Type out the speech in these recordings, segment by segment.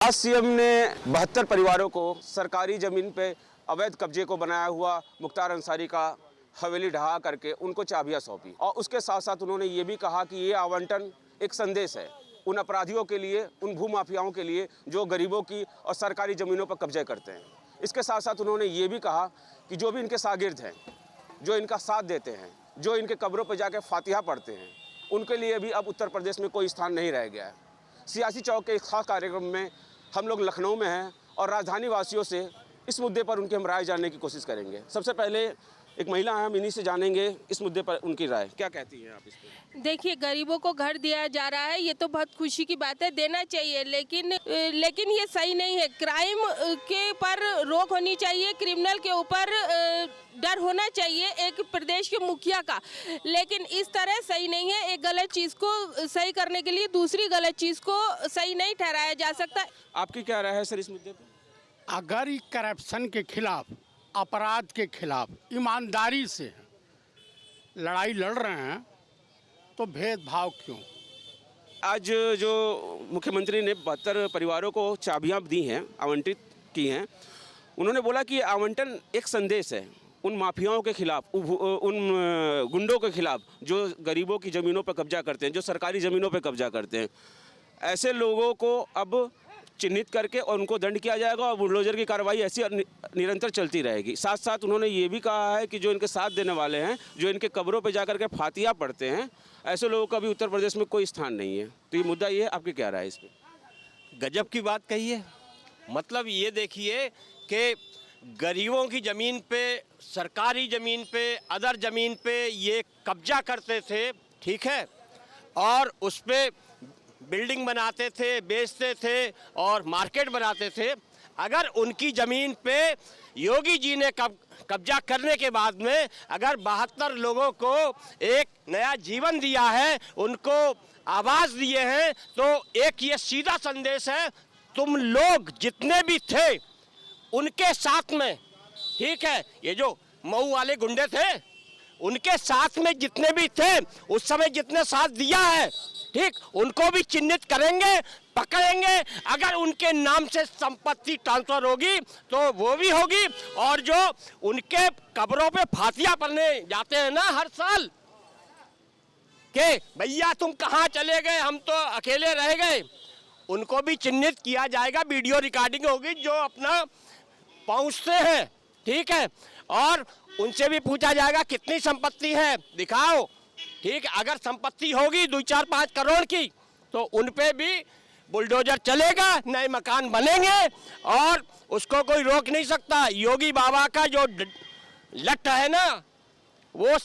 आज सीएम ने 72 परिवारों को सरकारी ज़मीन पे अवैध कब्जे को बनाया हुआ मुख्तार अंसारी का हवेली ढहा करके उनको चाबियां सौंपी और उसके साथ साथ उन्होंने ये भी कहा कि ये आवंटन एक संदेश है उन अपराधियों के लिए, उन भूमाफियाओं के लिए जो गरीबों की और सरकारी ज़मीनों पर कब्जे करते हैं। इसके साथ साथ उन्होंने ये भी कहा कि जो भी इनके शागिर्द हैं, जो इनका साथ देते हैं, जो इनके कब्रों पर जाकर फातिहा पढ़ते हैं, उनके लिए भी अब उत्तर प्रदेश में कोई स्थान नहीं रह गया है। सियासी चौक के इस खास कार्यक्रम में हम लोग लखनऊ में हैं और राजधानी वासियों से इस मुद्दे पर उनकी हम राय जानने की कोशिश करेंगे। सबसे पहले एक महिला हैं, हम इन्हीं से जानेंगे इस मुद्दे पर उनकी राय। क्या कहती हैं आप इस पर? देखिए, गरीबों को घर दिया जा रहा है, ये तो बहुत खुशी की बात है, देना चाहिए, लेकिन ये सही नहीं है। क्राइम के पर रोक होनी चाहिए, क्रिमिनल के ऊपर डर होना चाहिए एक प्रदेश के मुखिया का, लेकिन इस तरह सही नहीं है। एक गलत चीज़ को सही करने के लिए दूसरी गलत चीज़ को सही नहीं ठहराया जा सकता। आपकी क्या राय है सर इस मुद्दे पर? अगर करप्शन के खिलाफ, अपराध के खिलाफ ईमानदारी से लड़ाई लड़ रहे हैं तो भेदभाव क्यों? आज जो मुख्यमंत्री ने 72 परिवारों को चाबियां दी हैं, आवंटित की हैं, उन्होंने बोला कि आवंटन एक संदेश है उन माफियाओं के खिलाफ, उन गुंडों के खिलाफ जो गरीबों की ज़मीनों पर कब्जा करते हैं, जो सरकारी ज़मीनों पर कब्जा करते हैं। ऐसे लोगों को अब चिन्हित करके और उनको दंड किया जाएगा और बुलडोजर की कार्रवाई ऐसी निरंतर चलती रहेगी। साथ साथ उन्होंने ये भी कहा है कि जो इनके साथ देने वाले हैं, जो इनके कब्रों पे जाकर के फातिहा पढ़ते हैं, ऐसे लोगों का भी उत्तर प्रदेश में कोई स्थान नहीं है। तो ये मुद्दा ये है, आपकी क्या राय है इस पर? गजब की बात कही है। मतलब ये देखिए कि गरीबों की ज़मीन पे, सरकारी ज़मीन पे, अदर ज़मीन पे ये कब्जा करते थे, ठीक है, और उस पर बिल्डिंग बनाते थे, बेचते थे और मार्केट बनाते थे। अगर उनकी ज़मीन पे योगी जी ने कब्जा करने के बाद में अगर 72 लोगों को एक नया जीवन दिया है, उनको आवाज़ दिए हैं, तो एक ये सीधा संदेश है, तुम लोग जितने भी थे उनके साथ में, ठीक है, ये जो मऊ वाले गुंडे थे उनके साथ में जितने भी थे, उस समय जितने साथ दिया है, ठीक, उनको भी चिन्हित करेंगे, पकड़ेंगे। अगर उनके नाम से संपत्ति ट्रांसफर होगी तो वो भी होगी, और जो उनके कब्रों पे फातिहा पढ़ने जाते हैं ना हर साल के भैया तुम कहाँ चले गए, हम तो अकेले रह गए, उनको भी चिन्हित किया जाएगा। वीडियो रिकॉर्डिंग होगी जो अपना पहुँचते हैं, ठीक है, और उनसे भी पूछा जाएगा कितनी संपत्ति है, दिखाओ, ठीक। अगर संपत्ति होगी 2-4-5 करोड़ की तो उन पे भी बुलडोजर चलेगा, नए मकान बनेंगे और उसको कोई रोक नहीं सकता। योगी बाबा का जो लट है ना, वो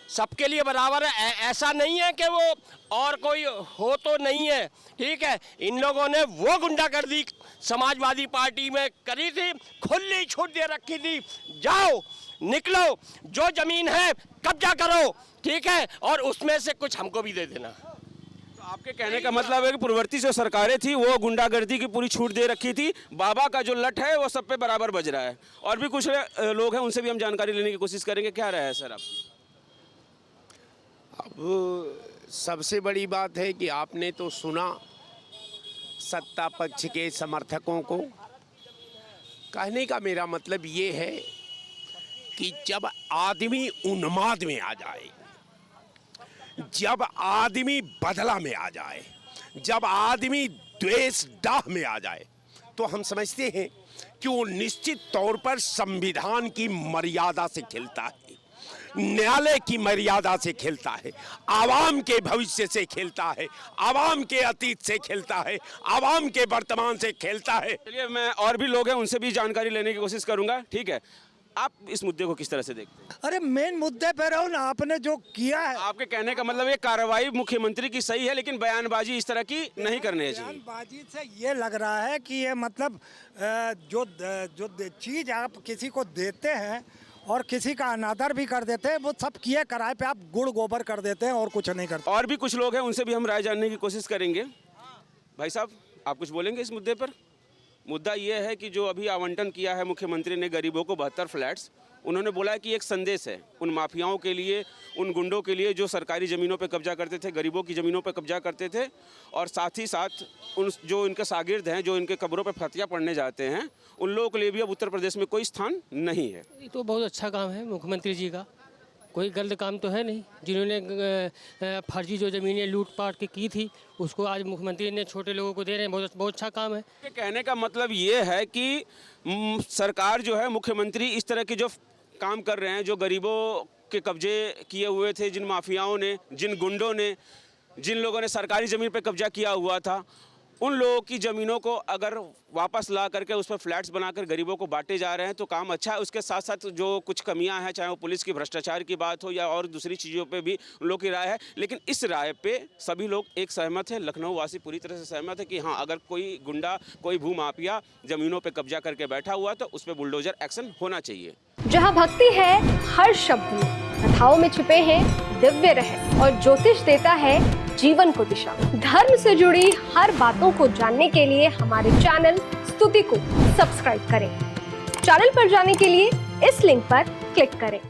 सबके लिए बराबर है। ऐसा नहीं है कि वो और कोई हो तो नहीं है, ठीक है। इन लोगों ने वो गुंडागर्दी समाजवादी पार्टी में करी थी, खुली छूट दे रखी थी, जाओ निकलो, जो जमीन है कब्जा करो, ठीक है, और उसमें से कुछ हमको भी दे देना। तो आपके कहने का मतलब है कि पूर्ववर्ती जो सरकारें थी वो गुंडागर्दी की पूरी छूट दे रखी थी, बाबा का जो लट है वो सब पे बराबर बज रहा है। और भी कुछ लोग हैं, उनसे भी हम जानकारी लेने की कोशिश करेंगे। क्या राय है सर आपकी? अब सबसे बड़ी बात है कि आपने तो सुना सत्ता पक्ष के समर्थकों को। कहने का मेरा मतलब ये है कि जब आदमी उन्माद में आ जाए, जब आदमी बदला में आ जाए, जब आदमी द्वेष डाह में आ जाए, तो हम समझते हैं कि वो निश्चित तौर पर संविधान की मर्यादा से खेलता है, न्यायालय की मर्यादा से खेलता है, आवाम के भविष्य से खेलता है, आवाम के अतीत से खेलता है, आवाम के वर्तमान से खेलता है। चलिए, मैं और भी लोग हैं उनसे भी जानकारी लेने की कोशिश करूंगा, ठीक है। आप इस मुद्दे को किस तरह से देखते हैं? अरे मेन मुद्दे पे रहो ना, आपने जो किया है। आपके कहने का मतलब ये कार्रवाई मुख्यमंत्री की सही है, लेकिन बयानबाजी इस तरह की नहीं करनी चाहिए। बयानबाजी से ये लग रहा है कि ये मतलब जो चीज़ आप किसी को देते हैं और किसी का अनादर भी कर देते हैं, वो सब किए कराए पे आप गुड़ गोबर कर देते हैं और कुछ नहीं करते। और भी कुछ लोग हैं, उनसे भी हम राय जानने की कोशिश करेंगे। भाई साहब, आप कुछ बोलेंगे इस मुद्दे पर? मुद्दा ये है कि जो अभी आवंटन किया है मुख्यमंत्री ने गरीबों को 72 फ्लैट्स, उन्होंने बोला है कि एक संदेश है उन माफियाओं के लिए, उन गुंडों के लिए जो सरकारी ज़मीनों पे कब्जा करते थे, गरीबों की ज़मीनों पे कब्जा करते थे, और साथ ही साथ उन जो इनके शागिर्द हैं, जो इनके कब्रों पे फतवा पढ़ने जाते हैं, उन लोगों के लिए भी अब उत्तर प्रदेश में कोई स्थान नहीं है। ये तो बहुत अच्छा काम है मुख्यमंत्री जी का, कोई गलत काम तो है नहीं। जिन्होंने फर्जी जो ज़मीनें लूटपाट की थी उसको आज मुख्यमंत्री ने छोटे लोगों को दे रहे हैं, बहुत अच्छा काम है। कहने का मतलब ये है कि सरकार जो है, मुख्यमंत्री इस तरह के जो काम कर रहे हैं, जो गरीबों के कब्जे किए हुए थे, जिन माफियाओं ने, जिन गुंडों ने, जिन लोगों ने सरकारी ज़मीन पे कब्जा किया हुआ था, उन लोगों की ज़मीनों को अगर वापस ला करके उस पर फ्लैट्स बनाकर गरीबों को बांटे जा रहे हैं तो काम अच्छा है। उसके साथ साथ जो कुछ कमियां हैं, चाहे वो पुलिस की भ्रष्टाचार की बात हो या और दूसरी चीज़ों पे भी उन लोगों की राय है, लेकिन इस राय पे सभी लोग एक सहमत है। लखनऊ वासी पूरी तरह से सहमत है कि हाँ, अगर कोई गुंडा, कोई भूमाफिया ज़मीनों पर कब्जा करके बैठा हुआ तो उस पर बुलडोजर एक्शन होना चाहिए। जहाँ भक्ति है हर शब्द में, कथाओं में छिपे हैं दिव्य रहस्य और ज्योतिष देता है जीवन को दिशा। धर्म से जुड़ी हर बातों को जानने के लिए हमारे चैनल स्तुति को सब्सक्राइब करें। चैनल पर जाने के लिए इस लिंक पर क्लिक करें।